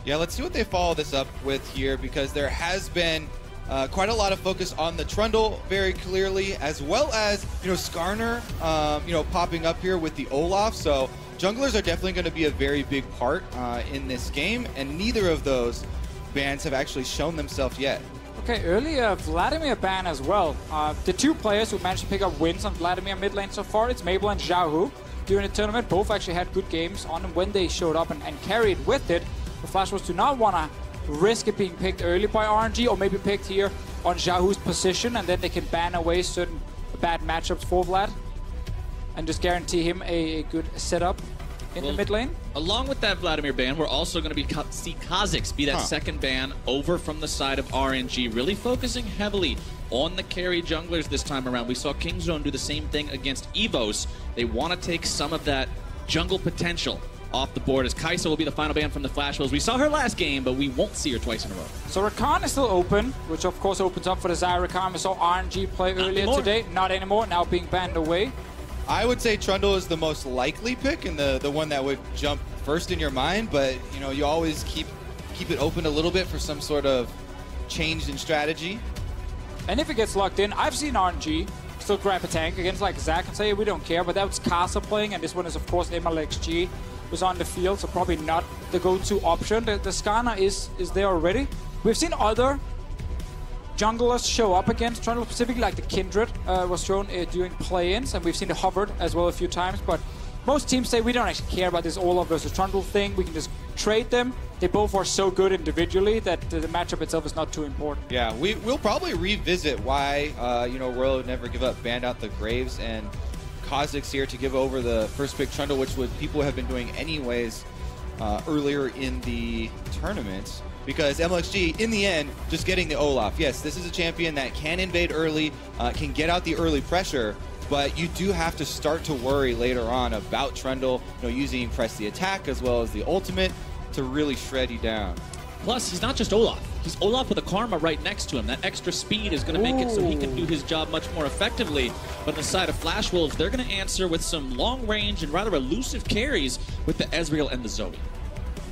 Yeah, let's see what they follow this up with here, because there has been quite a lot of focus on the Trundle very clearly, as well as, Skarner, popping up here with the Olaf. So junglers are definitely going to be a very big part in this game, and neither of those bans have actually shown themselves yet. Okay, earlier Vladimir ban as well. The two players who managed to pick up wins on Vladimir mid lane so far, it's Mabel and Xiaohu. During the tournament, both actually had good games on them when they showed up and carried with it. The FlashWolves do not want to risk it being picked early by RNG, or maybe picked here on Xiaohu's position, and then they can ban away certain bad matchups for Vlad and just guarantee him a good setup in the mid lane. Along with that Vladimir ban, we're also going to see Kha'Zix be that second ban over from the side of RNG, really focusing heavily on the carry junglers this time around. We saw Kingzone do the same thing against Evos. They want to take some of that jungle potential off the board, as Kai'Sa will be the final ban from the FlashWolves. We saw her last game, but we won't see her twice in a row. So Rakan is still open, which of course opens up for the Zyra Rakan. We saw RNG play earlier today. Not anymore, now being banned away. I would say Trundle is the most likely pick and the one that would jump first in your mind, but you always keep it open a little bit for some sort of change in strategy. And if it gets locked in, I've seen RNG still grab a tank against like Zac and say, we don't care, but that was Kai'Sa playing, and this one is of course MLXG was on the field, so probably not the go-to option. The Skarner is there already. We've seen other junglers show up against Trundle, specifically like the Kindred was shown during play-ins, and we've seen the Hovered as well a few times, but most teams say we don't actually care about this Olaf versus Trundle thing. We can just trade them. They both are so good individually that the matchup itself is not too important. Yeah, we'll probably revisit why Royal would never give up, banned out the Graves, and Kha'Zix here to give over the first pick Trundle, which people have been doing anyways earlier in the tournament. Because MLXG, in the end, just getting the Olaf. Yes, this is a champion that can invade early, can get out the early pressure, but you do have to start to worry later on about Trundle, using press the attack as well as the ultimate to really shred you down. Plus, he's not just Olaf. He's Olaf with a Karma right next to him. That extra speed is going to make it so he can do his job much more effectively. But on the side of FlashWolves, they're going to answer with some long-range and rather elusive carries with the Ezreal and the Zoe.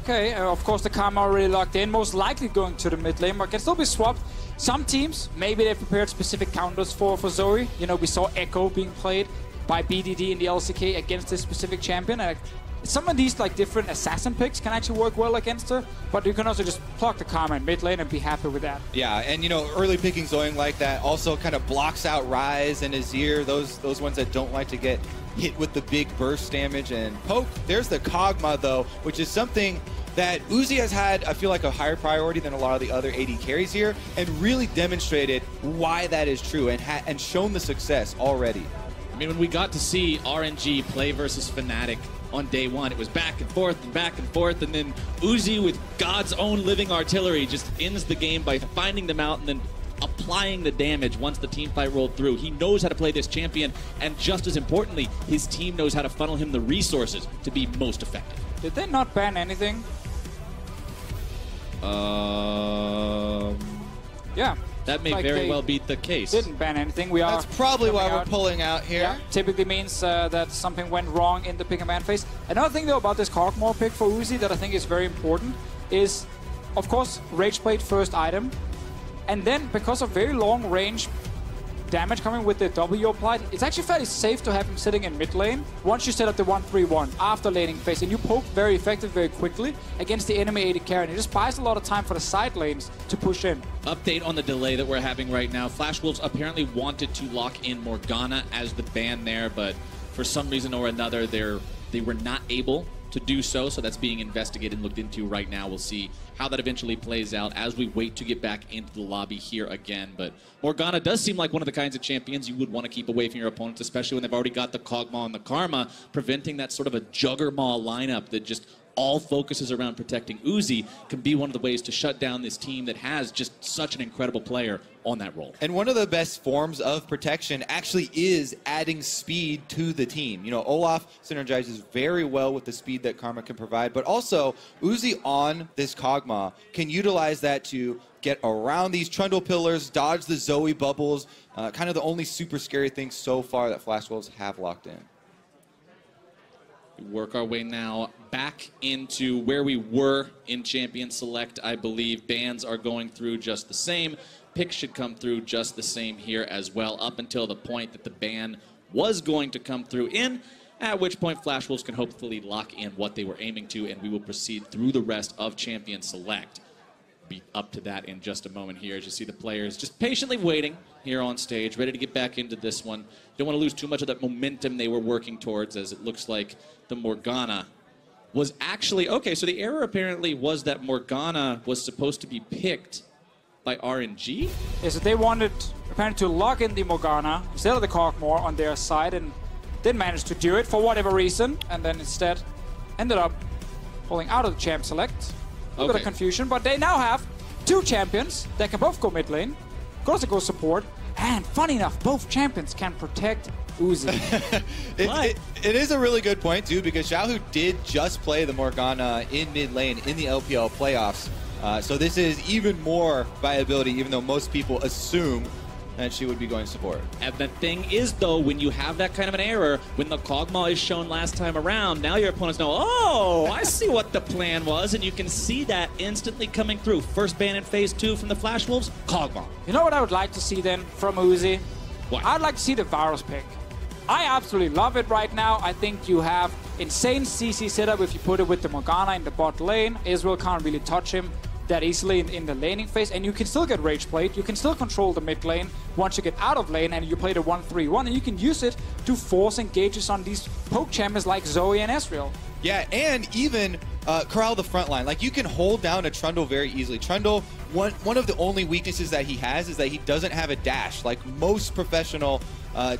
Okay, of course the Karma already locked in, most likely going to the mid lane, but can still be swapped. Some teams, maybe they've prepared specific counters for Zoe. We saw Echo being played by BDD in the LCK against this specific champion. And some of these like different assassin picks can actually work well against her, but you can also just pluck the Karma in mid lane and be happy with that. Yeah, and early picking Zoe like that also kind of blocks out Ryze and Azir, those ones that don't like to get hit with the big burst damage and poke. There's the Kog'Maw though, which is something that Uzi has had, I feel like, a higher priority than a lot of the other AD carries here, and really demonstrated why that is true and shown the success already. I mean, when we got to see RNG play versus Fnatic on day one, it was back and forth, and then Uzi with God's own living artillery just ends the game by finding them out and then applying the damage once the team fight rolled through. He knows how to play this champion, and just as importantly, his team knows how to funnel him the resources to be most effective. Did they not ban anything? Yeah. That may very well be the case. Didn't ban anything. That's probably why we're pulling out here. Yeah, typically means that something went wrong in the pick and ban phase. Another thing though about this Kog'Maw pick for Uzi that I think is very important is, of course, Rage Blade first item. And then because of very long range damage coming with the W applied, it's actually fairly safe to have him sitting in mid lane once you set up the 1-3-1 after laning phase, and you poke very effective very quickly against the enemy AD carry, and it just buys a lot of time for the side lanes to push in. Update on the delay that we're having right now. FlashWolves apparently wanted to lock in Morgana as the ban there, but for some reason or another they were not able to do so, so that's being investigated and looked into right now. We'll see how that eventually plays out as we wait to get back into the lobby here again. But Morgana does seem like one of the kinds of champions you would want to keep away from your opponents, especially when they've already got the Kog'Maw and the Karma, preventing that sort of a Juggermaw lineup that just all focuses around protecting Uzi can be one of the ways to shut down this team that has just such an incredible player on that role. And one of the best forms of protection actually is adding speed to the team. Olaf synergizes very well with the speed that Karma can provide, but also Uzi on this Kog'Maw can utilize that to get around these Trundle pillars, dodge the Zoe bubbles, kind of the only super scary thing so far that FlashWolves have locked in. We work our way now back into where we were in Champion Select, I believe. Bans are going through just the same. Picks should come through just the same here as well, up until the point that the ban was going to come through in, at which point Flash Wolves can hopefully lock in what they were aiming to, and we will proceed through the rest of Champion Select. Be up to that in just a moment here as you see the players just patiently waiting here on stage, ready to get back into this one. Don't want to lose too much of that momentum they were working towards, as it looks like the Morgana was actually... Okay, so the error apparently was that Morgana was supposed to be picked by RNG? Yeah, so they wanted apparently to lock in the Morgana instead of the Cogmore on their side, and didn't manage to do it for whatever reason, and then instead ended up pulling out of the Champ Select. A little bit of confusion, but they now have two champions that can both go mid lane, could also go support, and funny enough, both champions can protect Uzi. it is a really good point, too, because Xiaohu did just play the Morgana in mid lane in the LPL playoffs. So this is even more viability, even though most people assume that she would be going support. And the thing is, though, when you have that kind of an error, when the Kog'Maw is shown last time around, now your opponents know, oh, I see what the plan was, and you can see that instantly coming through. First ban in Phase 2 from the Flash Wolves, Kog'Maw. You know what I would like to see then from Uzi? What? I'd like to see the Varus pick. I absolutely love it right now. I think you have insane CC setup if you put it with the Morgana in the bot lane. Israel can't really touch him that easily in the laning phase, and you can still get rage played. You can still control the mid lane once you get out of lane and you play the 1-3-1, and you can use it to force engages on these poke champions like Zoe and Ezreal. Yeah, and even corral the front line. Like, you can hold down a Trundle very easily. Trundle, one of the only weaknesses that he has is that he doesn't have a dash, like most professional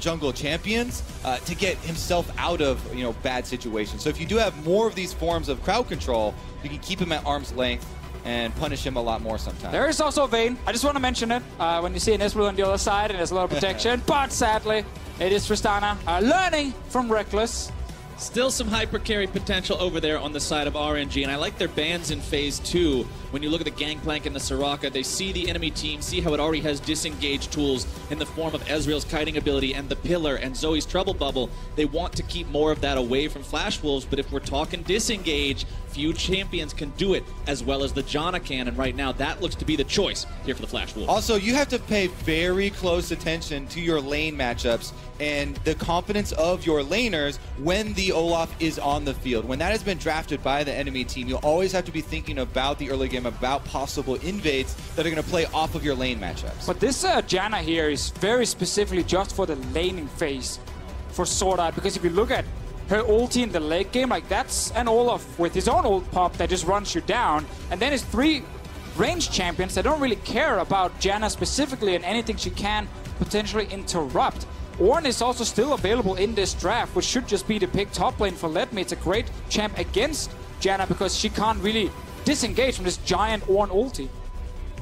jungle champions, to get himself out of bad situations. So if you do have more of these forms of crowd control, you can keep him at arm's length and punish him a lot more sometimes. There is also Vayne. I just want to mention it. When you see an Ezreal on the other side and there's a lot of protection, but sadly, it is Tristana learning from Reckless. Still some hyper carry potential over there on the side of RNG, and I like their bans in Phase 2. When you look at the Gangplank and the Soraka, they see the enemy team, see how it already has disengaged tools in the form of Ezreal's kiting ability and the Pillar and Zoe's Trouble Bubble. They want to keep more of that away from Flash Wolves, but if we're talking disengage, few champions can do it as well as the Janna can, and right now that looks to be the choice here for the Flash Wolves. Also, you have to pay very close attention to your lane matchups and the confidence of your laners when the Olaf is on the field. When that has been drafted by the enemy team, you'll always have to be thinking about the early game, about possible invades that are going to play off of your lane matchups. But this Janna here is very specifically just for the laning phase for Sword Art, because if you look at her ulti in the late game, like that's an Olaf with his own ult pop that just runs you down, and then it's three ranged champions that don't really care about Janna specifically and anything she can potentially interrupt. Ornn is also still available in this draft, which should just be the pick top lane for Let Me. It's a great champ against Janna because she can't really disengage from this giant Ornn ulti.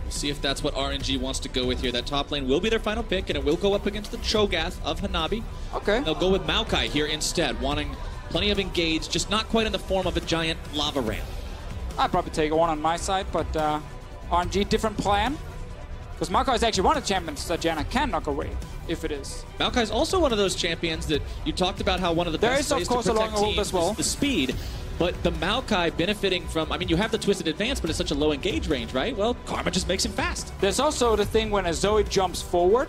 We'll see if that's what RNG wants to go with here. That top lane will be their final pick, and it will go up against the Cho'Gath of Hanabi. Okay. And they'll go with Maokai here instead, wanting plenty of engage, just not quite in the form of a giant lava ramp. I'd probably take Ornn on my side, but RNG, different plan. Because Maokai is actually one of the champions that Janna can knock away, if it is. Maokai is also one of those champions that you talked about how one of the best ways to protect teams as well. is the speed. But the Maokai benefiting from, I mean, you have the Twisted Advance, but it's such a low engage range, right? Well, Karma just makes him fast. There's also the thing when a Zoe jumps forward,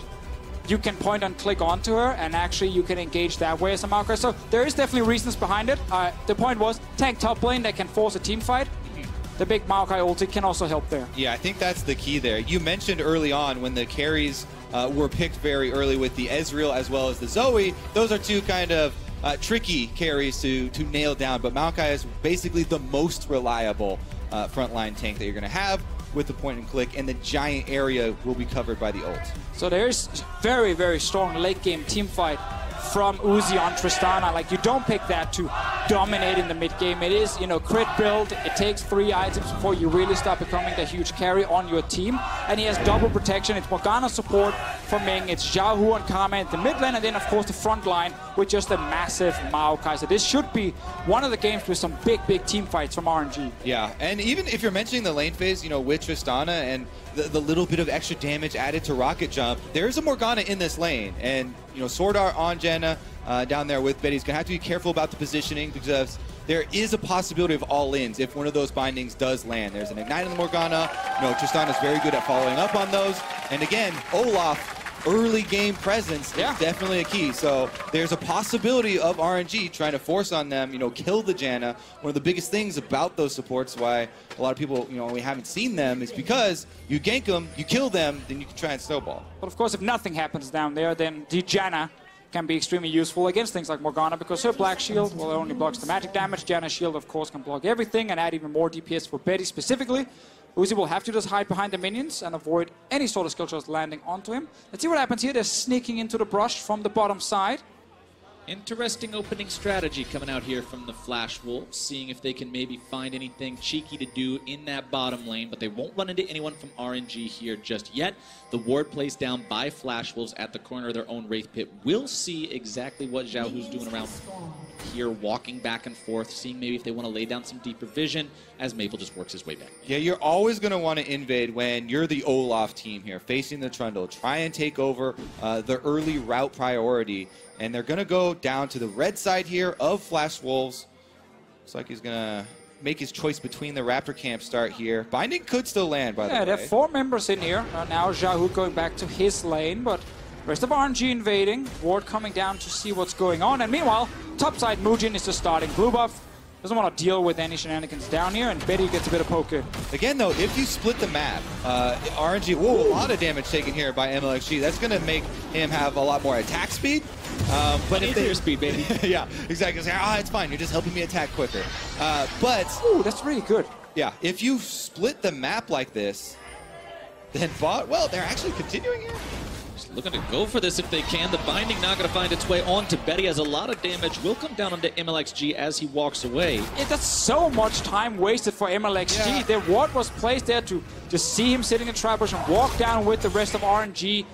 you can point and click onto her, and actually you can engage that way as a Maokai. So there is definitely reasons behind it. The point was, tank top lane that can force a team fight. The big Maokai ulti can also help there. Yeah, I think that's the key there. You mentioned early on when the carries were picked very early with the Ezreal as well as the Zoe. Those are two kind of tricky carries to nail down, but Maokai is basically the most reliable frontline tank that you're going to have with the point and click, and the giant area will be covered by the ult. So there's very, very strong late game team fight from Uzi on Tristana. Like, you don't pick that to dominate in the mid game. It is, crit build. It takes 3 items before you really start becoming the huge carry on your team. And he has double protection. It's Morgana support for Ming. It's Xiaohu and Karma at the mid lane, and then of course the front line with just a massive Maokai. So this should be one of the games with some big, big team fights from RNG. Yeah, and even if you're mentioning the lane phase, with Tristana and the little bit of extra damage added to Rocket Jump, there's a Morgana in this lane, and Sword Art on Janna down there with Betty. He's going to have to be careful about the positioning because there is a possibility of all-ins if one of those bindings does land. There's an Ignite on the Morgana. Tristan is very good at following up on those. And again, Olaf, early game presence is definitely a key. So there's a possibility of RNG trying to force on them, kill the Janna. One of the biggest things about those supports, why a lot of people, we haven't seen them, is because you gank them, you kill them, then you can try and snowball. But of course, if nothing happens down there, then the Janna can be extremely useful against things like Morgana because her Black Shield, well, it only blocks the magic damage. Janna's Shield, of course, can block everything and add even more DPS for Betty specifically. Uzi will have to just hide behind the minions and avoid any sort of skill shots landing onto him. Let's see what happens here. They're sneaking into the brush from the bottom side. Interesting opening strategy coming out here from the Flash Wolves, seeing if they can maybe find anything cheeky to do in that bottom lane, but they won't run into anyone from RNG here just yet. The ward placed down by Flash Wolves at the corner of their own Wraith Pit. We'll see exactly what Xiaohu's doing around here, walking back and forth, seeing maybe if they want to lay down some deeper vision as Maple just works his way back. Yeah, you're always going to want to invade when you're the Olaf team here, facing the Trundle. Try and take over the early route priority. And they're going to go down to the red side here of Flash Wolves. Looks like he's going to make his choice between the Raptor camp start here. Binding could still land, by the way. Yeah, there are 4 members in here. Now Xiaohu going back to his lane, but rest of RNG invading. Ward coming down to see what's going on. And meanwhile, topside Mujin is just starting blue buff. Doesn't want to deal with any shenanigans down here, and Betty gets a bit of poker. Again, though, if you split the map, RNG, whoa, a lot of damage taken here by MLXG. That's going to make him have a lot more attack speed. But if their speed, baby. Yeah, exactly. It's fine. You're just helping me attack quicker. Ooh, that's really good. Yeah, if you split the map like this, then bot, well, they're actually continuing here. Looking to go for this if they can. The binding not going to find its way on to Betty, as a lot of damage will come down onto MLXG as he walks away. Yeah, that's so much time wasted for MLXG. Yeah. Their ward was placed there to just see him sitting in trap bush and walk down with the rest of RNG.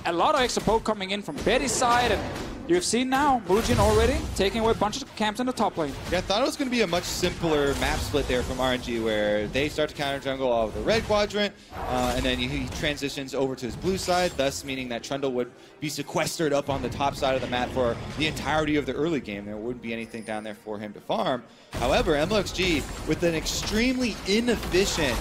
A lot of extra poke coming in from Betty's side, and you've seen now Mujin already taking away a bunch of camps in the top lane. Yeah, I thought it was going to be a much simpler map split there from RNG, where they start to counter jungle all of the red quadrant, and then he transitions over to his blue side, thus meaning that Trundle would be sequestered up on the top side of the map for the entirety of the early game. There wouldn't be anything down there for him to farm. However, MLXG, with an extremely inefficient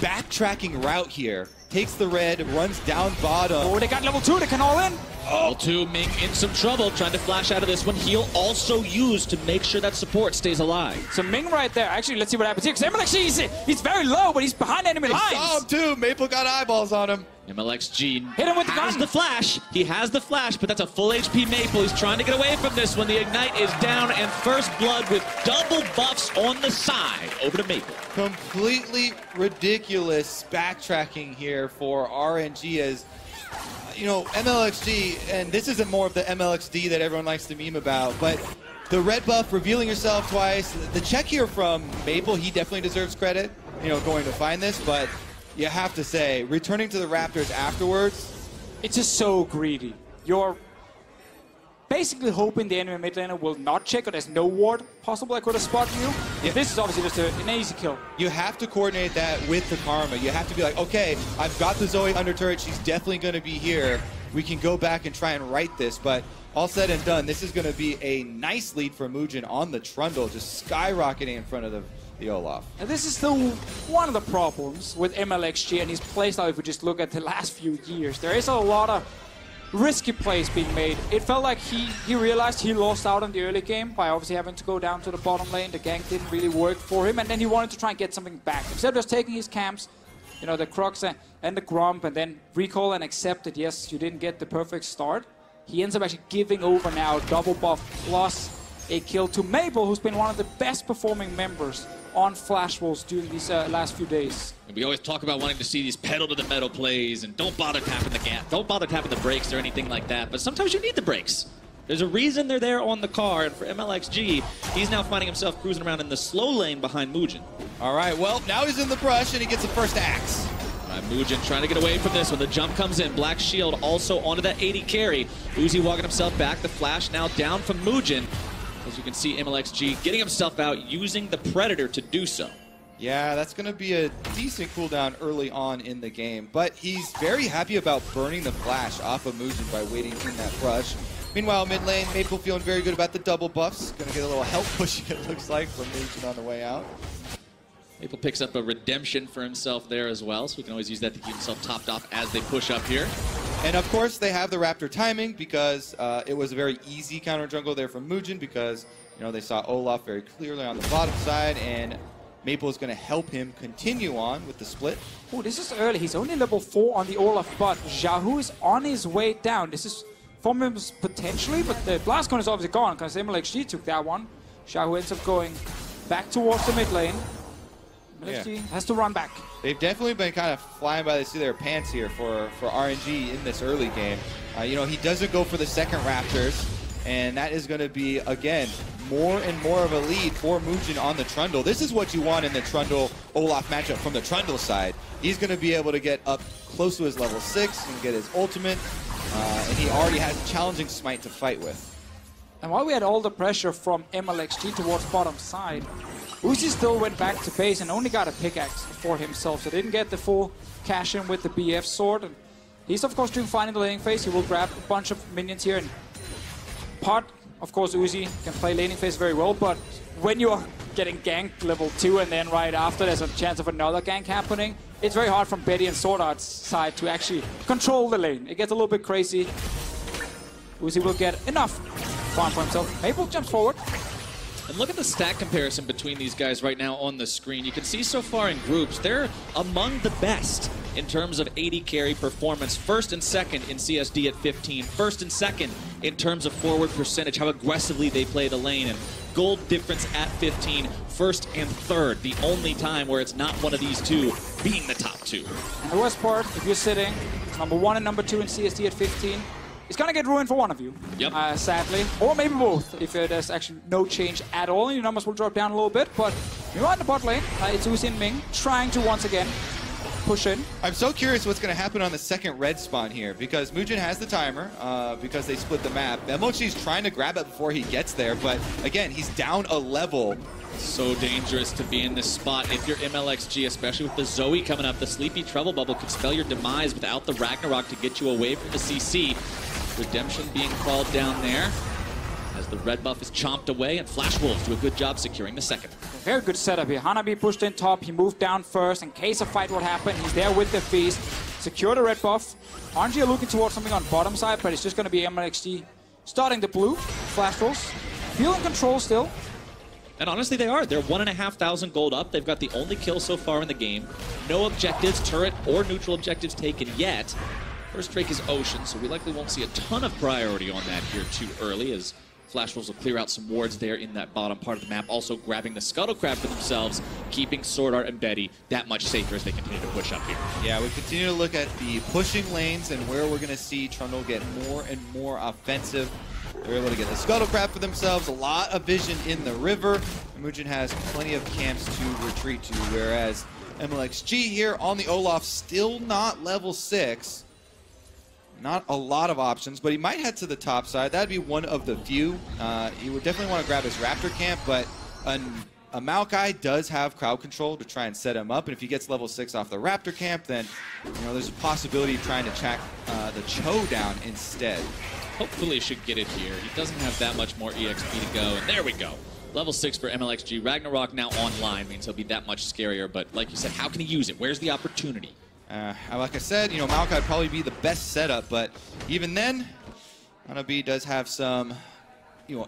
backtracking route here, takes the red, runs down bottom. Oh, they got level 2, they can all in. Level 2, Ming in some trouble, trying to flash out of this one. He'll also use to make sure that support stays alive. So Ming right there. Actually, let's see what happens here, because MLXG, he's very low, but he's behind enemy lines. Saw him too. Maple got eyeballs on him. MLXG hit him with the gun. has the flash. He has the flash, but that's a full HP Maple. He's trying to get away from this one. The Ignite is down, and First Blood with double buffs on the side. Over to Maple. Completely ridiculous backtracking here for RNG as, MLXG, and this isn't more of the MLXD that everyone likes to meme about, but the red buff, revealing yourself twice, the check here from Maple, he definitely deserves credit, going to find this, but you have to say, returning to the Raptors afterwards, it's just so greedy. You're basically hoping the enemy mid laner will not check, or there's no ward possible that could have spotted you. Yeah. This is obviously just an easy kill. You have to coordinate that with the Karma. You have to be like, okay, I've got the Zoe under turret. She's definitely going to be here. We can go back and try and right this. But all said and done, this is going to be a nice lead for Mujin on the Trundle, just skyrocketing in front of the Olaf. And this is still one of the problems with MLXG and his playstyle. If we just look at the last few years, there is a lot of risky plays being made. It felt like he realized he lost out on the early game by obviously having to go down to the bottom lane. The gank didn't really work for him, and then he wanted to try and get something back. Instead of just taking his camps, the Crux and the Grump, and then recall and accept that, yes, you didn't get the perfect start, he ends up actually giving over now double buff plus a kill to Maple, who's been one of the best performing members on Flash Wolves during these last few days. And we always talk about wanting to see these pedal to the metal plays and don't bother tapping the gas, don't bother tapping the brakes or anything like that, but sometimes you need the brakes. There's a reason they're there on the car, and for MLXG, he's now finding himself cruising around in the slow lane behind Mujin. All right, well, now he's in the brush and he gets the first axe. All right, Mujin trying to get away from this when the jump comes in. Black Shield also onto that 80 carry. Uzi walking himself back. The flash now down from Mujin. As you can see, MLXG getting himself out, using the Predator to do so. Yeah, that's going to be a decent cooldown early on in the game, but he's very happy about burning the flash off of Mugen by waiting in that rush. Meanwhile, mid lane, Maple feeling very good about the double buffs. Going to get a little help pushing, it looks like, from Mugen on the way out. Maple picks up a redemption for himself there as well, so he can always use that to keep himself topped off as they push up here. And of course, they have the Raptor timing because it was a very easy counter jungle there from Mugen because, you know, they saw Olaf very clearly on the bottom side, and Maple is going to help him continue on with the split. Oh, this is early. He's only level 4 on the Olaf, but Xiaohu is on his way down. This is from him potentially, but the blast cone is obviously gone because MLXG took that one. Xiaohu ends up going back towards the mid lane. MLXG has to run back. They've definitely been kind of flying by the seat of their pants here for RNG in this early game. You know, he doesn't go for the second Raptors, and that is going to be, again, more and more of a lead for Mugen on the Trundle. This is what you want in the Trundle-Olaf matchup from the Trundle side. He's going to be able to get up close to his level 6 and get his ultimate, and he already has a challenging smite to fight with. And while we had all the pressure from MLXG towards bottom side, Uzi still went back to base and only got a pickaxe for himself, so didn't get the full cash in with the BF sword. And he's of course doing fine in the laning phase. He will grab a bunch of minions here, and of course Uzi can play laning phase very well, but when you are getting ganked level 2 and then right after there's a chance of another gank happening, it's very hard from Betty and Sword Art's side to actually control the lane. It gets a little bit crazy. Uzi will get enough farm for himself. Maple jumps forward. And look at the stat comparison between these guys right now on the screen. You can see so far in groups, they're among the best in terms of AD carry performance. First and second in CSD at 15. First and second in terms of forward percentage, how aggressively they play the lane. And gold difference at 15. First and third, the only time where it's not one of these two being the top two. And the worst part, if you're sitting number 1 and number 2 in CSD at 15, it's going to get ruined for one of you, sadly. Or maybe both, if there's actually no change at all. Your numbers will drop down a little bit, but you're on the bot lane. It's Uzi and Ming trying to once again push in. I'm so curious what's going to happen on the second red spawn here, because Mugen has the timer, because they split the map. MLG's trying to grab it before he gets there, but again, he's down a level. So dangerous to be in this spot if you're MLXG, especially with the Zoe coming up. The Sleepy Trouble Bubble could spell your demise without the Ragnarok to get you away from the CC. Redemption being called down there as the red buff is chomped away, and Flash Wolves do a good job securing the second. Very good setup here. Hanabi pushed in top. He moved down first. In case a fight would happen, he's there with the feast. Secure the red buff. RNG are looking towards something on bottom side, but it's just going to be MLXG starting the blue. Flash Wolves feeling control still. And honestly, they are. They're 1,500 gold up. They've got the only kill so far in the game. No objectives, turret or neutral objectives taken yet. First Drake is Ocean, so we likely won't see a ton of priority on that here too early, as Flash Wolves will clear out some wards there in that bottom part of the map, also grabbing the Scuttle Crab for themselves, keeping Sword Art and Betty that much safer as they continue to push up here. Yeah, we continue to look at the pushing lanes and where we're going to see Trundle get more and more offensive. They're able to get the Scuttle Crab for themselves, a lot of vision in the river. Mugen has plenty of camps to retreat to, whereas MLXG here on the Olaf, still not level 6. Not a lot of options, but he might head to the top side. That'd be one of the few. He would definitely want to grab his Raptor camp, but a Maokai does have crowd control to try and set him up, and if he gets level 6 off the Raptor camp, then there's a possibility of trying to track the Cho down instead. Hopefully should get it here. He doesn't have that much more EXP to go, and there we go. Level 6 for MLXG. Ragnarok now online means he'll be that much scarier, but like you said, how can he use it? Where's the opportunity? Like I said, Maokai would probably be the best setup, but even then, Hanabi does have some,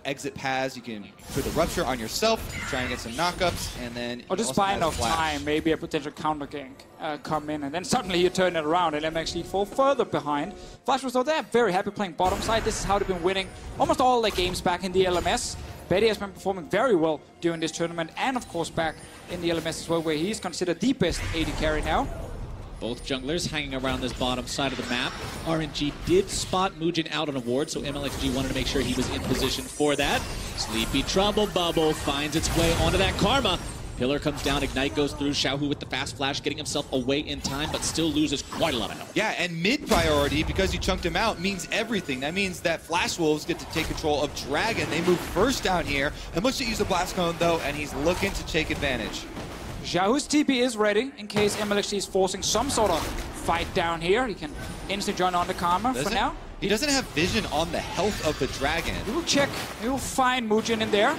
exit paths. You can put the Rupture on yourself, try and get some knockups, and then... Or just buy enough time, maybe a potential counter gank come in, and then suddenly you turn it around and MLXG fall further behind. Flash was though, they're very happy playing bottom side. This is how they've been winning almost all their games back in the LMS. Betty has been performing very well during this tournament, and of course back in the LMS as well, where he's considered the best AD carry now. Both junglers hanging around this bottom side of the map. RNG did spot Mugen out on a ward, so MLXG wanted to make sure he was in position for that. Sleepy Trouble Bubble finds its way onto that Karma. Pillar comes down, Ignite goes through, Xiaohu with the fast flash, getting himself away in time, but still loses quite a lot of health. Yeah, and mid priority, because you chunked him out, means everything. That means that Flash Wolves get to take control of Dragon. They move first down here, and looks to use the Blast Cone, though, and he's looking to take advantage. Xiaohu's TP is ready in case MLXG is forcing some sort of fight down here. He can instant join on the Karma for now. He doesn't have vision on the health of the dragon. He will check. He will find Mujin in there.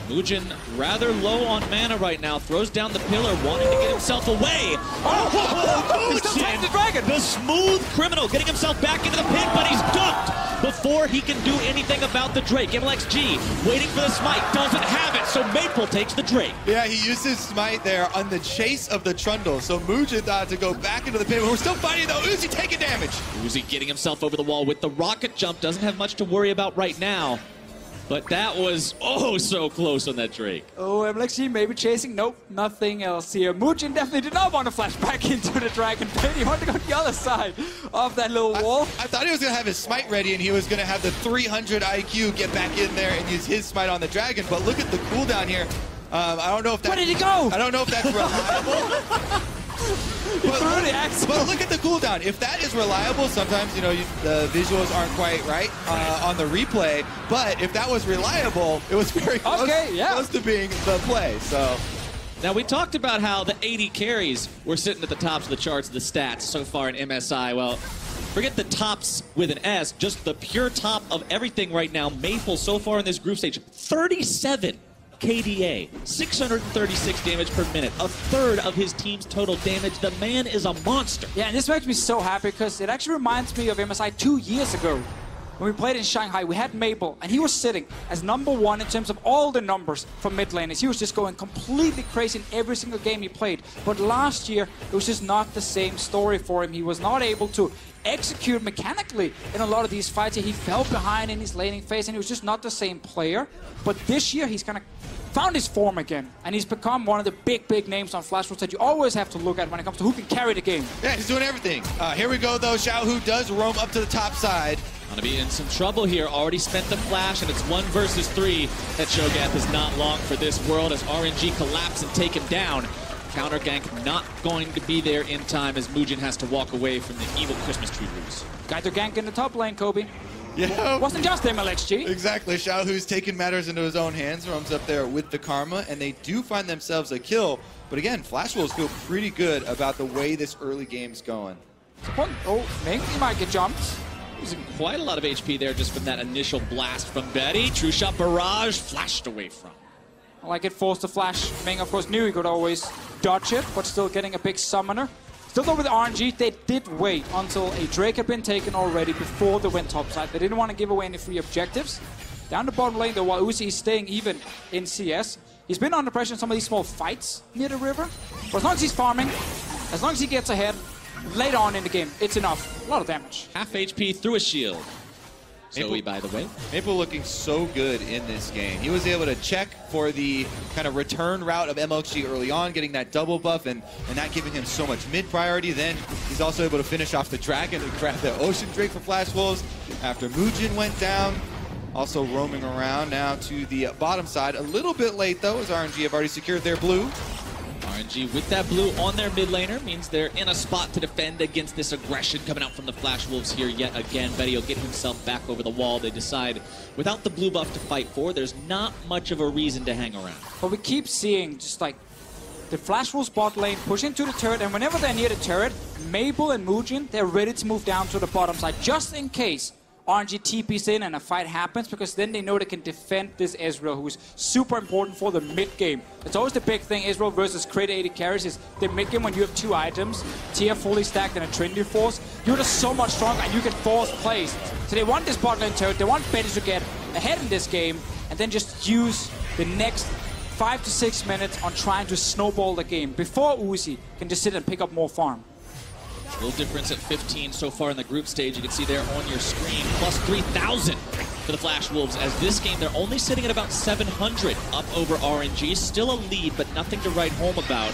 Mujin rather low on mana right now. Throws down the pillar, wanting to get himself away. He still taking the dragon. The smooth criminal getting himself back into the pit, but he's dunked before he can do anything about the Drake. MLXG waiting for the smite, doesn't have it, so Maple takes the Drake. Yeah, he used his smite there on the chase of the Trundle, so Mujin thought to go back into the pit. We're still fighting though. Uzi taking damage. Uzi getting himself over the wall with the rocket jump. Doesn't have much to worry about right now. But that was oh so close on that Drake. Oh, MLXG maybe chasing. Nope, nothing else here. Mujin definitely did not want to flash back into the dragon pit. He wanted to go to the other side of that little wall. I thought he was going to have his smite ready and he was going to have the 300 IQ get back in there and use his smite on the dragon. But look at the cooldown here. I don't know if that. Where did he go? I don't know if that's reliable. But look at the cooldown. If that is reliable, sometimes the visuals aren't quite right on the replay. But if that was reliable, it was very close, close to being the play. So now we talked about how the 80 carries were sitting at the tops of the charts of the stats so far in MSI. Well, forget the tops with an S, just the pure top of everything right now. Maple so far in this group stage, 37. KDA, 636 damage per minute, a third of his team's total damage. The man is a monster. Yeah, and this makes me so happy because it actually reminds me of MSI 2 years ago. When we played in Shanghai, we had Maple, and he was sitting as #1 in terms of all the numbers from mid laners. He was just going completely crazy in every single game he played. But last year, it was just not the same story for him. He was not able to execute mechanically in a lot of these fights. He fell behind in his laning phase, and he was just not the same player. But this year, he's kind of found his form again, and he's become one of the big names on Flash Wolves that you always have to look at when it comes to who can carry the game. Yeah, he's doing everything. Here we go, though. Xiaohu does roam up to the top side. Gonna be in some trouble here. Already spent the flash, and it's 1 versus 3. That Cho'Gath is not long for this world as RNG collapse and take him down. Counter gank not going to be there in time as Mujin has to walk away from the evil Christmas tree ruse. Got to gank in the top lane, Kobe. Yeah. Wasn't just MLXG. Exactly. Xiaohu's taking matters into his own hands, roams up there with the Karma, and they do find themselves a kill. But again, Flash Wolves feel pretty good about the way this early game's going. Oh, maybe he might get jumped. Losing quite a lot of HP there just from that initial blast from Betty. True shot barrage flashed away from. I like it, forced the flash. Ming, of course, knew he could always dodge it, but still getting a big summoner. Still though with the RNG, they did wait until a Drake had been taken already before they went topside. They didn't want to give away any free objectives. Down the bottom lane, though, while Uzi is staying even in CS, he's been under pressure in some of these small fights near the river. But as long as he's farming, as long as he gets ahead, later on in the game, it's enough. A lot of damage. Half HP through a shield. Zoe, by the way. Maple looking so good in this game. He was able to check for the kind of return route of MLXG early on, getting that double buff and not giving him so much mid priority. Then he's also able to finish off the dragon and grab the Ocean Drake for Flash Wolves after Mujin went down. Also roaming around now to the bottom side. A little bit late, though, as RNG have already secured their blue. RNG with that blue on their mid laner means they're in a spot to defend against this aggression coming out from the Flash Wolves here yet again. Betty will get himself back over the wall. They decide without the blue buff to fight for, there's not much of a reason to hang around. But we keep seeing just like the Flash Wolves bot lane push into the turret, and whenever they're near the turret, Maple and Mujin, they're ready to move down to the bottom side just in case RNG TPs in and a fight happens, because then they know they can defend this Ezreal, who's super important for the mid game. It's always the big thing, Ezreal versus crit 80 carries, is the mid game when you have 2 items, tier fully stacked and a Trinity Force, you're just so much stronger and you can force plays. So they want this bot lane turret, they want Betty to get ahead in this game, and then just use the next 5 to 6 minutes on trying to snowball the game before Uzi can just sit and pick up more farm. A little difference at 15 so far in the group stage. You can see there on your screen, plus 3,000 for the Flash Wolves. As this game, they're only sitting at about 700 up over RNG. Still a lead, but nothing to write home about.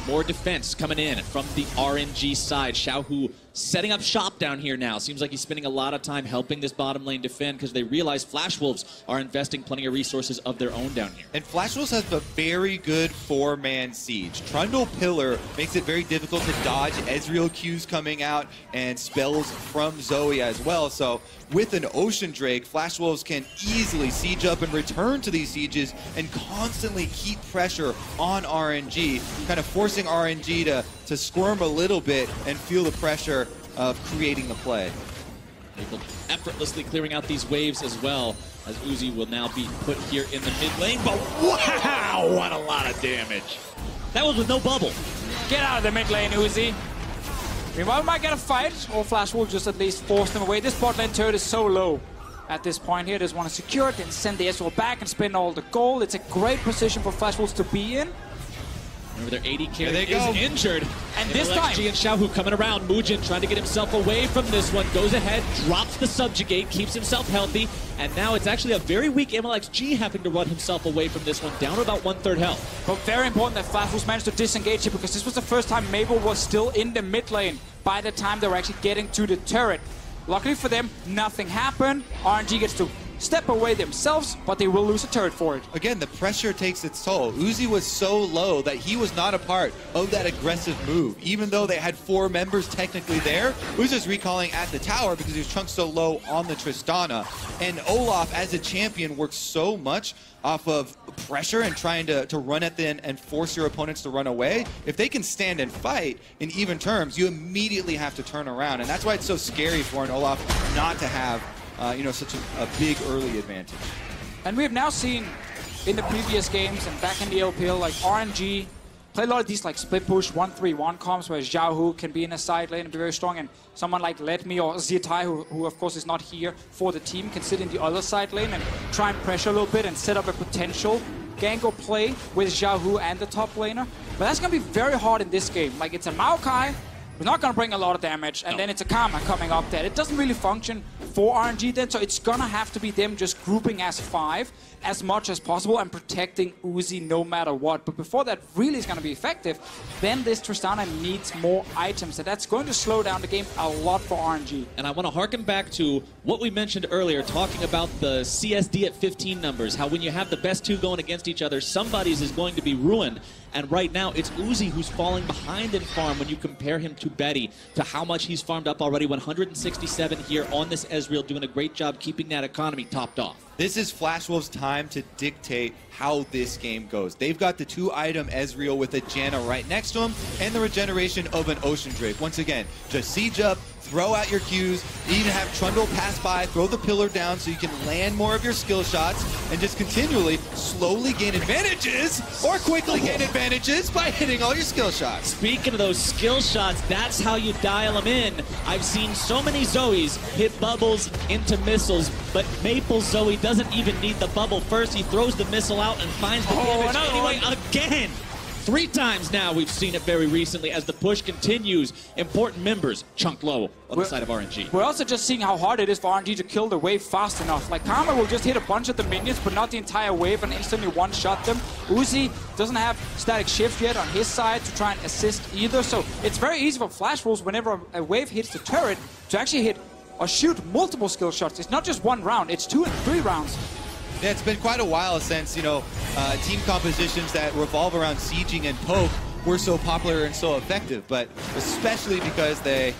More defense coming in from the RNG side. Xiaohu setting up shop down here now. Seems like he's spending a lot of time helping this bottom lane defend because they realize Flash Wolves are investing plenty of resources of their own down here. And Flash Wolves has a very good 4-man siege. Trundle Pillar makes it very difficult to dodge Ezreal Qs coming out and spells from Zoe as well. So with an Ocean Drake, Flash Wolves can easily siege up and return to these sieges and constantly keep pressure on RNG, kind of forcing RNG to squirm a little bit and feel the pressure of creating the play. Effortlessly clearing out these waves as well, as Uzi will now be put here in the mid lane. But wow, what a lot of damage. That was with no bubble. Get out of the mid lane, Uzi. Meanwhile, we might get a fight, or Flash will just at least force them away. This bot lane turret is so low at this point here. Just want to secure it, then send the Ezreal back and spend all the gold. It's a great position for Flash Wolves to be in. Remember their AD carry is injured. And this time, MLXG and Xiaohu coming around. Mujin trying to get himself away from this one. Goes ahead, drops the subjugate, keeps himself healthy. And now it's actually a very weak MLXG having to run himself away from this one, down to about 1/3 health. But very important that Flash Wolves managed to disengage it, because this was the first time Mabel was still in the mid lane by the time they were actually getting to the turret. Luckily for them, nothing happened. RNG gets to step away themselves, but they will lose a turret for it. Again, the pressure takes its toll. Uzi was so low that he was not a part of that aggressive move. Even though they had 4 members technically there, Uzi was recalling at the tower because he was chunked so low on the Tristana. And Olaf, as a champion, works so much off of pressure and trying to run at them and force your opponents to run away. If they can stand and fight in even terms, you immediately have to turn around. And that's why it's so scary for an Olaf not to have such a big early advantage. And we have now seen in the previous games and back in the LPL, like RNG play a lot of these like split push 1-3-1 comps where Xiaohu can be in a side lane and be very strong, and someone like Let Me or Zietai, who of course is not here for the team, can sit in the other side lane and try and pressure a little bit and set up a potential gank play with Xiaohu and the top laner. But that's going to be very hard in this game. Like, it's a Maokai who's not going to bring a lot of damage, and then it's a Karma coming up there. It doesn't really function for RNG then, so it's going to have to be them just grouping as 5 as much as possible and protecting Uzi no matter what. But before that really is going to be effective, then this Tristana needs more items, and that's going to slow down the game a lot for RNG. And I want to harken back to what we mentioned earlier, talking about the CSD at 15 numbers, how when you have the best 2 going against each other, somebody's is going to be ruined. And right now, it's Uzi who's falling behind in farm when you compare him to Betty, to how much he's farmed up already. 167 here on this Ezreal, doing a great job keeping that economy topped off. This is Flash Wolves' time to dictate how this game goes. They've got the 2-item Ezreal with a Janna right next to him, and the regeneration of an Ocean Drake. Once again, just siege up, throw out your Qs, even have Trundle pass by, throw the pillar down so you can land more of your skill shots, and just continually, slowly gain advantages, or quickly gain advantages by hitting all your skill shots. Speaking of those skill shots, that's how you dial them in. I've seen so many Zoes hit bubbles into missiles, but Maple Zoe doesn't even need the bubble first. He throws the missile out and finds the damage anyway again. 3 times now we've seen it very recently as the push continues. Important members chunked low on the side of RNG. We're also just seeing how hard it is for RNG to kill the wave fast enough. Like, Karma will just hit a bunch of the minions, but not the entire wave, and instantly one-shot them. Uzi doesn't have static shift yet on his side to try and assist either, so it's very easy for Flash Wolves whenever a wave hits the turret to actually hit or shoot multiple skill shots. It's not just 1 round, it's 2 and 3 rounds. Yeah, it's been quite a while since, team compositions that revolve around sieging and poke were so popular and so effective, but especially because they,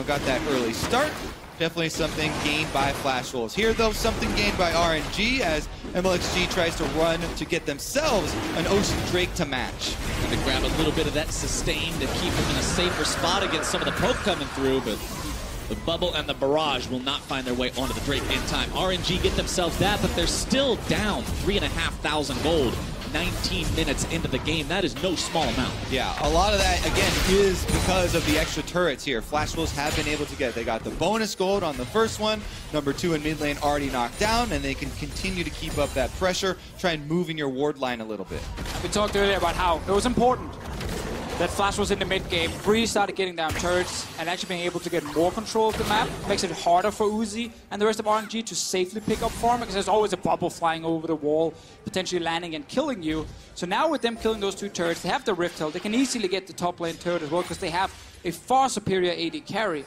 got that early start. Definitely something gained by Flash Wolves. Here, though, something gained by RNG as MLXG tries to run to get themselves an Ocean Drake to match. And to grab a little bit of that sustain to keep them in a safer spot against some of the poke coming through, but the bubble and the barrage will not find their way onto the Drake in time. RNG get themselves that, but they're still down 3,500 gold 19 minutes into the game. That is no small amount. Yeah, a lot of that, again, is because of the extra turrets here. Flash Wolves have been able to get. They got the bonus gold on the first one. Number 2 in mid lane already knocked down, and they can continue to keep up that pressure, try and move in your ward line a little bit. We talked earlier about how it was important that Flash was in the mid game, really started getting down turrets and actually being able to get more control of the map. Makes it harder for Uzi and the rest of RNG to safely pick up farm, because there's always a bubble flying over the wall, potentially landing and killing you. So now with them killing those 2 turrets, they have the Rift Hill. They can easily get the top lane turret as well, because they have a far superior AD carry.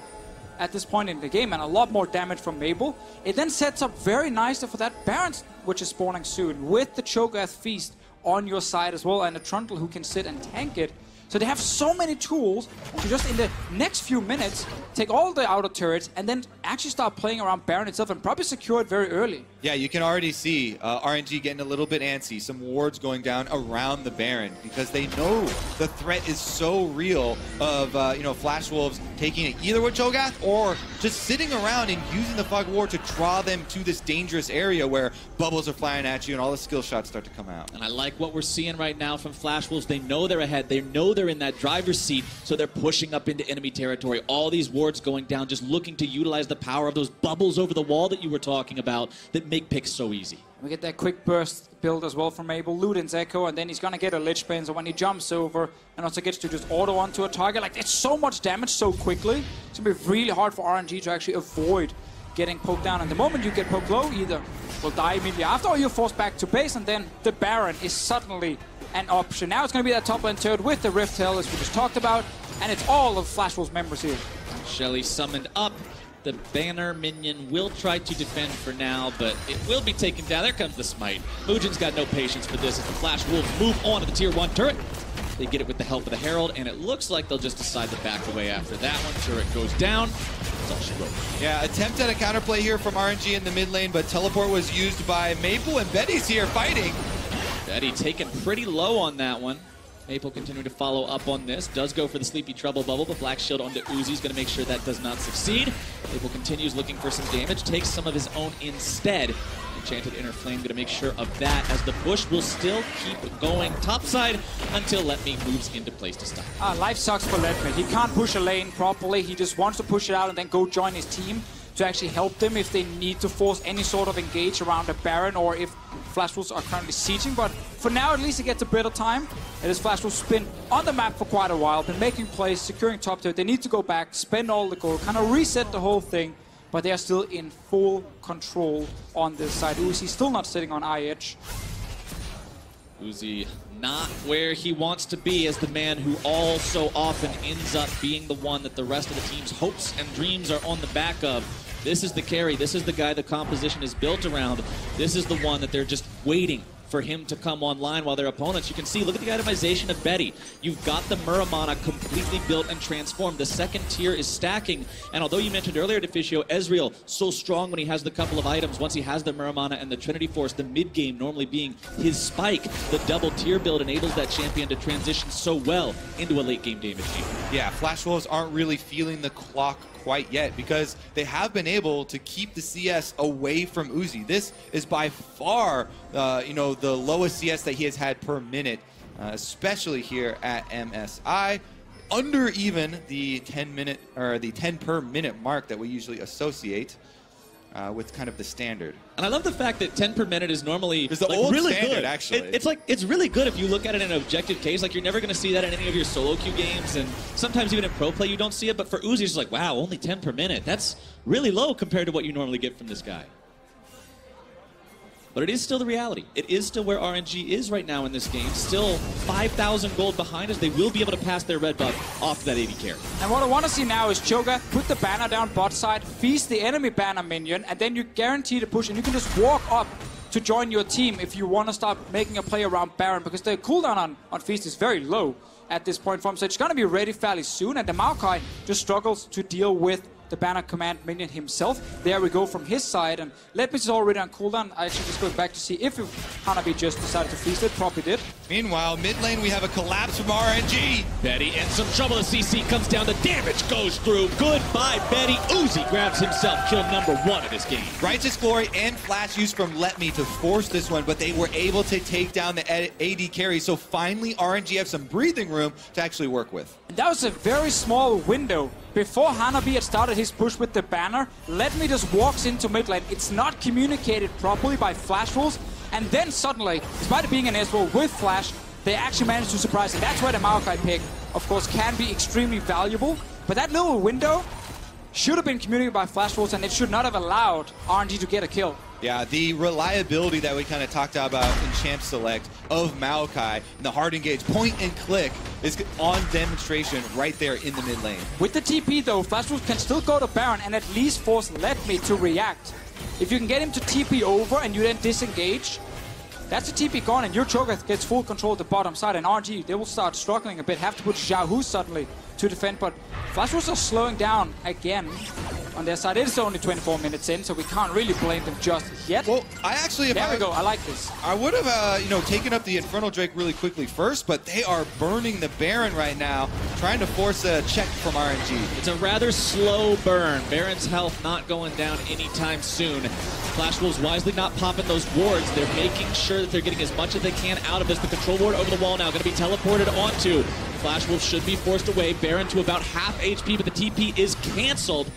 at this point in the game, and a lot more damage from Mabel. It then sets up very nicely for that Baron, which is spawning soon, with the Cho'Gath Feast on your side as well, and a Trundle who can sit and tank it. So they have so many tools to just in the next few minutes take all the outer turrets and then actually start playing around Baron itself and probably secure it very early. Yeah, you can already see RNG getting a little bit antsy, some wards going down around the Baron because they know the threat is so real of Flash Wolves taking it either with Cho'Gath or just sitting around and using the Fog War to draw them to this dangerous area where bubbles are flying at you and all the skill shots start to come out. And I like what we're seeing right now from Flash Wolves. They know they're ahead. They know they're in that driver's seat, so they're pushing up into enemy territory. All these wards going down, just looking to utilize the power of those bubbles over the wall that you were talking about that make picks so easy. We get that quick burst build as well from Mabel. Luden's Echo, and then he's going to get a Lich Bane, so when he jumps over and also gets to just auto onto a target, like it's so much damage so quickly, it's going to be really hard for RNG to actually avoid getting poked down. And the moment you get poked low, either will die immediately after or you're forced back to base, and then the Baron is suddenly an option. Now it's going to be that top lane turret with the Rift Hell, as we just talked about, and it's all of Flash Wolves members here. Shelly summoned up. The banner minion will try to defend for now, but it will be taken down. There comes the smite. Muujin's got no patience for this as the Flash Wolves move on to the tier 1 turret. They get it with the help of the Herald, and it looks like they'll just decide to back away after that one. Turret goes down. That's all she wrote. Yeah, attempt at a counterplay here from RNG in the mid lane, but teleport was used by Maple, and Betty's here fighting. Betty taken pretty low on that one. Maple continuing to follow up on this. Does go for the Sleepy Trouble Bubble, but Black Shield onto Uzi's going to make sure that does not succeed. Maple continues looking for some damage, takes some of his own instead. Enchanted Inner Flame going to make sure of that as the push will still keep going topside until Let Me moves into place to stop. Life sucks for Let Me. He can't push a lane properly. He just wants to push it out and then go join his team to actually help them if they need to force any sort of engage around a Baron or if Flash Wolves are currently sieging. But for now, at least he gets a bit of time. It is Flash Wolves been on the map for quite a while, been making plays, securing top tier. They need to go back, spend all the gold, kind of reset the whole thing, but they are still in full control on this side. Uzi still not sitting on IH. Uzi not where he wants to be as the man who all so often ends up being the one that the rest of the team's hopes and dreams are on the back of. This is the carry. This is the guy the composition is built around. This is the one that they're just waiting for him to come online while their opponents, you can see, look at the itemization of Betty. You've got the Muramana completely built and transformed. The second tier is stacking, and although you mentioned earlier, Deficio, Ezreal, so strong when he has the couple of items. Once he has the Muramana and the Trinity Force, the mid-game normally being his spike, the double tier build enables that champion to transition so well into a late-game damage dealer. Yeah, Flash Wolves aren't really feeling the clock quite yet because they have been able to keep the CS away from Uzi. This is by far, the lowest CS that he has had per minute, especially here at MSI, under even the 10-minute or the 10 per minute mark that we usually associate with kind of the standard. And I love the fact that 10 per minute is normally the old really standard, good. Actually. It's really good if you look at it in an objective case. Like, you're never going to see that in any of your solo queue games, and sometimes even in pro play you don't see it. But for Uzi, it's just like, wow, only 10 per minute. That's really low compared to what you normally get from this guy. But it is still the reality. It is still where RNG is right now in this game. Still 5,000 gold behind us. They will be able to pass their red buff off to that AD carry. And what I want to see now is Cho'Gath put the banner down bot side, feast the enemy banner minion, and then you guarantee the push, and you can just walk up to join your team if you want to start making a play around Baron, because the cooldown on feast is very low at this point from, so it's going to be ready fairly soon, and the Maokai just struggles to deal with the banner command minion himself. There we go from his side, and Let Me is already on cooldown. I actually just go back to see if Hanabi just decided to feast it. Probably did. Meanwhile, mid lane we have a collapse from RNG. Betty in some trouble. The CC comes down. The damage goes through. Goodbye, Betty. Uzi grabs himself kill number 1 of this game. Righteous Glory and Flash used from Let Me to force this one, but they were able to take down the AD carry, so finally RNG have some breathing room to actually work with. And that was a very small window. Before Hanabi had started his push with the banner, Let Me just walks into mid lane. It's not communicated properly by Flash Wolves, and then suddenly, despite it being an Ezreal with Flash, they actually managed to surprise it. That's where the Maokai pick, of course, can be extremely valuable. But that little window should have been communicated by Flash Wolves, and it should not have allowed RNG to get a kill. Yeah, the reliability that we kind of talked about in Champ Select of Maokai and the hard engage point and click is on demonstration right there in the mid lane. With the TP though, Flash Wolves can still go to Baron and at least force Let Me to react. If you can get him to TP over and you then disengage, that's a TP gone and your Cho'Gath gets full control of the bottom side, and RNG, they will start struggling a bit, have to put Xiaohu suddenly to defend, but Flash Wolves are slowing down again on their side. It is only 24 minutes in, so we can't really blame them just yet. Well, I actually... There we go, I like this. I would have, you know, taken up the Infernal Drake really quickly first, but they are burning the Baron right now, trying to force a check from RNG. It's a rather slow burn. Baron's health not going down anytime soon. Flash Wolves wisely not popping those wards. They're making sure that they're getting as much as they can out of this. The control ward over the wall now going to be teleported onto. Flash Wolves should be forced away. Baron to about half HP, but the TP is canceled.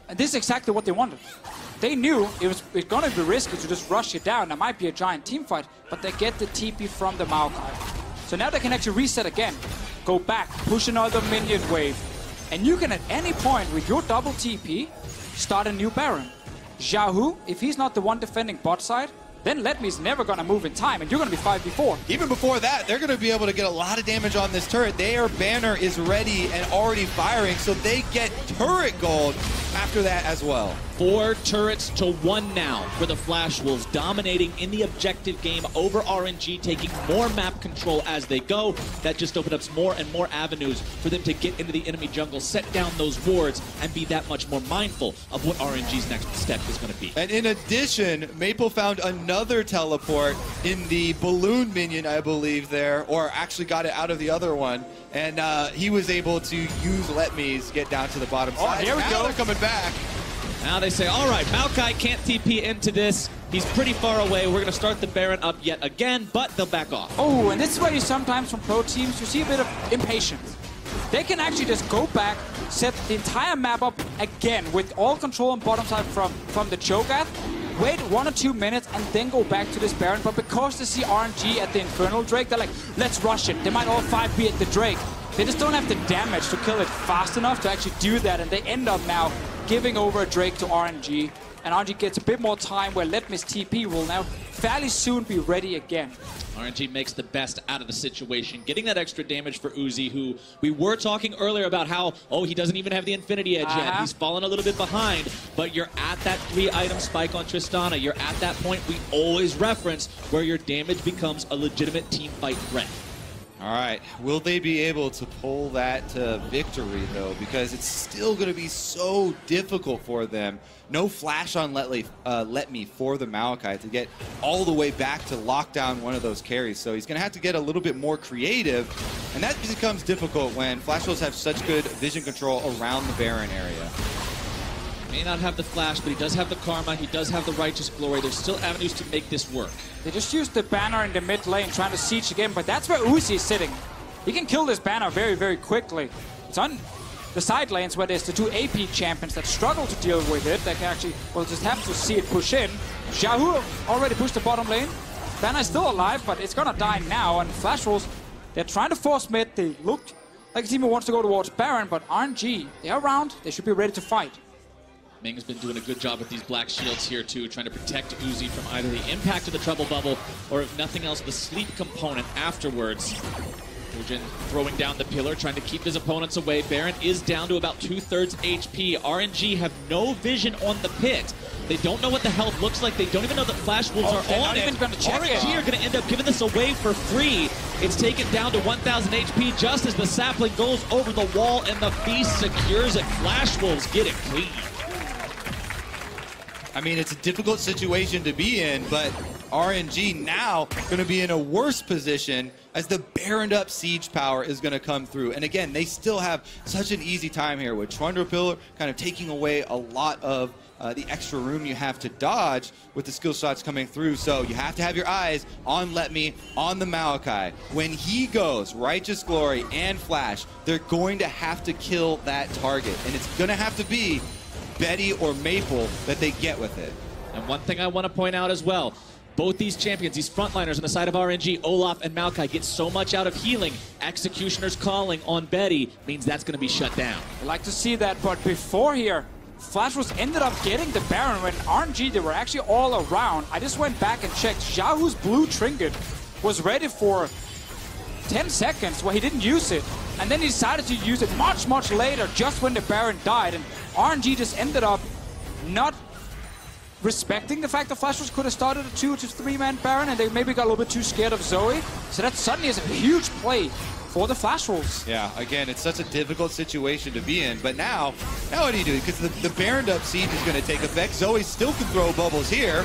And this is exactly what they wanted. They knew it was going to be risky to just rush it down. There might be a giant team fight, but they get the TP from the Maokai. So now they can actually reset again, go back, push another minion wave, and you can at any point with your double TP start a new Baron. Xiaohu, if he's not the one defending bot side, then Let Me's never going to move in time, and you're going to be 5v4. Even before that, they're going to be able to get a lot of damage on this turret. Their banner is ready and already firing, so they get turret gold after that as well. 4 turrets to 1 now for the Flash Wolves, dominating in the objective game over RNG, taking more map control as they go. That just opens up more and more avenues for them to get into the enemy jungle, set down those wards, and be that much more mindful of what RNG's next step is going to be. And in addition, Maple found another teleport in the balloon minion, I believe, there, or actually got it out of the other one. And he was able to use Let Me's get down to the bottom side. Here we go. They're coming back. Now they say, all right, Maokai can't TP into this. He's pretty far away. We're going to start the Baron up yet again, but they'll back off. Oh, and this is where you sometimes from pro teams, you see a bit of impatience. They can actually just go back, set the entire map up again with all control on bottom side from the Cho'Gath, wait 1 or 2 minutes, and then go back to this Baron. But because they see RNG at the Infernal Drake, they're like, let's rush it. They might all 5 be at the Drake. They just don't have the damage to kill it fast enough to actually do that, and they end up now giving over a Drake to RNG. And RNG gets a bit more time where Let Me's TP will now fairly soon be ready again. RNG makes the best out of the situation, getting that extra damage for Uzi, who we were talking earlier about how, oh, he doesn't even have the Infinity Edge yet. He's fallen a little bit behind, but you're at that 3-item spike on Tristana. You're at that point we always reference where your damage becomes a legitimate team fight threat. All right, will they be able to pull that to victory, though? Because it's still going to be so difficult for them. No flash on Let Me for the Maokai to get all the way back to lock down one of those carries. So he's going to have to get a little bit more creative, and that becomes difficult when Flash Wolves have such good vision control around the Baron area. May not have the flash, but he does have the karma. He does have the righteous glory. There's still avenues to make this work. They just used the banner in the mid lane trying to siege again, but that's where Uzi is sitting. He can kill this banner very, very quickly. It's on the side lanes where there's the 2 AP champions that struggle to deal with it. They can actually, well, just have to see it push in. Xiaohu already pushed the bottom lane. Banner is still alive, but it's gonna die now. And Flash Wolves, they're trying to force mid. They looked like a team who wants to go towards Baron, but RNG, they're around. They should be ready to fight. Ming's been doing a good job with these black shields here, too, trying to protect Uzi from either the impact of the Trouble Bubble or, if nothing else, the sleep component afterwards. Fujin throwing down the pillar, trying to keep his opponents away. Baron is down to about 2/3 HP. RNG have no vision on the pit. They don't know what the health looks like. They don't even know that Flash Wolves are on it. RNG are going to end up giving this away for free. It's taken down to 1,000 HP just as the sapling goes over the wall and the Feast secures it. Flash Wolves get it clean. I mean, it's a difficult situation to be in, but RNG now going to be in a worse position as the Baroned up siege power is going to come through. And again, they still have such an easy time here with Trundle Pillar kind of taking away a lot of the extra room you have to dodge with the skill shots coming through. So you have to have your eyes on Let Me, on the Maokai. When he goes Righteous Glory and Flash, they're going to have to kill that target. And it's going to have to be Betty or Maple that they get with it. And one thing I want to point out as well, both these champions, these frontliners on the side of RNG, Olaf and Maokai, get so much out of healing. Executioner's calling on Betty means that's going to be shut down. I like to see that, but before here, Flash was ended up getting the Baron when RNG, they were actually all around. I just went back and checked. Xiaohu's blue trinket was ready for 10 seconds where he didn't use it. And then he decided to use it much, much later, just when the Baron died. And RNG just ended up not respecting the fact that Flash could have started a 2 to 3-man Baron, and they maybe got a little bit too scared of Zoe. So that suddenly is a huge play for the Flash Wolves. Yeah, again, it's such a difficult situation to be in, but now what do you do? Because the Baron up siege is going to take effect. Zoe still can throw bubbles here.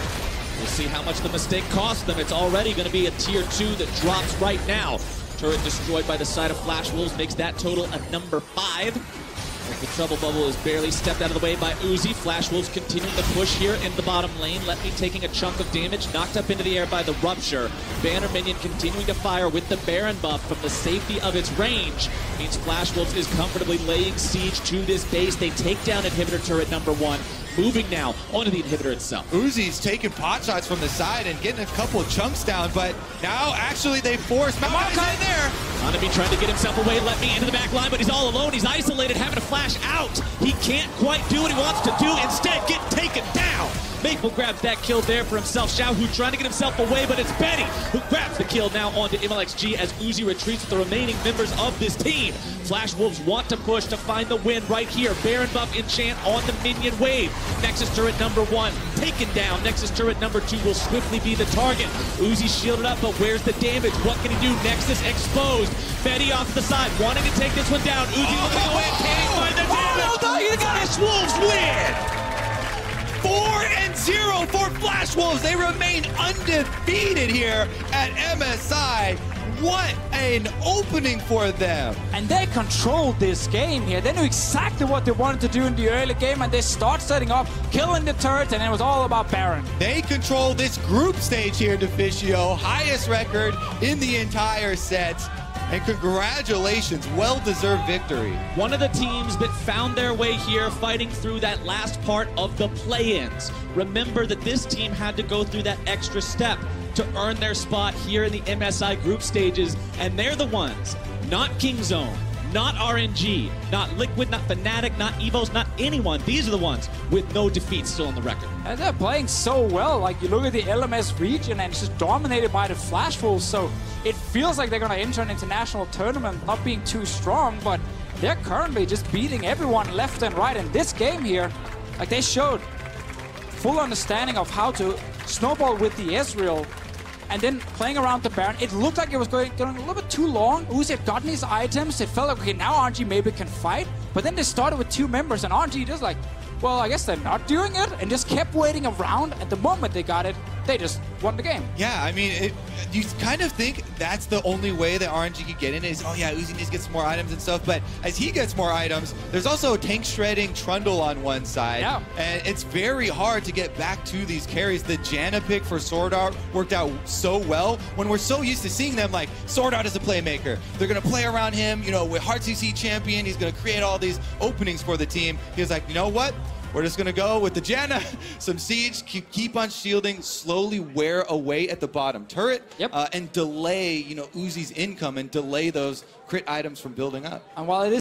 We'll see how much the mistake cost them. It's already going to be a tier 2 that drops right now. Turret destroyed by the side of Flash Wolves makes that total a number 5. As the trouble bubble is barely stepped out of the way by Uzi. Flash Wolves continuing the push here in the bottom lane. Let me taking a chunk of damage, knocked up into the air by the Rupture. Banner Minion continuing to fire with the Baron buff from the safety of its range. Means Flash Wolves is comfortably laying siege to this base. They take down inhibitor turret number 1. Moving now onto the inhibitor itself. Uzi's taking pot shots from the side and getting a couple of chunks down, but now actually they force Malachi in there. Hanabi trying to get himself away, let me into the back line, but he's all alone. He's isolated, having to flash out. He can't quite do what he wants to do. Instead, get taken down. Maple grabs that kill there for himself. Xiaohu trying to get himself away, but it's Betty who grabs the kill now onto MLXG as Uzi retreats with the remaining members of this team. Flash Wolves want to push to find the win right here. Baron buff enchant on the minion wave. Nexus turret number 1 taken down. Nexus turret number 2 will swiftly be the target. Uzi shielded up, but where's the damage? What can he do? Nexus exposed. Betty off the side, wanting to take this one down. Uzi looking away, can't find the damage. Flash Wolves win! 4-0 for Flash Wolves. They remain undefeated here at MSI. What an opening for them. And they controlled this game here. They knew exactly what they wanted to do in the early game, and they start setting up, killing the turret, and it was all about Baron. They control this group stage here, Deficio. Highest record in the entire set. And congratulations, well-deserved victory. One of the teams that found their way here fighting through that last part of the play-ins. Remember that this team had to go through that extra step to earn their spot here in the MSI group stages, and they're the ones, not Kingzone, not RNG, not Liquid, not Fnatic, not Evos, not anyone. These are the ones with no defeats still on the record. And they're playing so well. Like, you look at the LMS region, and it's just dominated by the Flash Wolves, so it feels like they're going to enter an international tournament not being too strong, but they're currently just beating everyone left and right. In this game here, like, they showed full understanding of how to snowball with the Ezreal and then playing around the Baron. It looked like it was going a little bit too long. Uzi had gotten his items. It felt like, okay, now RNG maybe can fight. But then they started with 2 members, and RNG just like, well, I guess they're not doing it, and just kept waiting around. At the moment they got it, they just won the game. Yeah, I mean, you kind of think that's the only way that RNG could get in is, oh yeah, Uzi needs to get some more items and stuff, but as he gets more items, there's also a tank shredding Trundle on one side, yeah. And it's very hard to get back to these carries. The Janna pick for Sword Art worked out so well when we're so used to seeing them like, Sword Art is a playmaker. They're going to play around him, you know, with Heart CC champion, he's going to create all these openings for the team. He was like, you know what? We're just going to go with the Janna, some siege, keep on shielding, slowly wear away at the bottom turret, yep. And delay, you know, Uzi's income and delay those crit items from building up. And while it is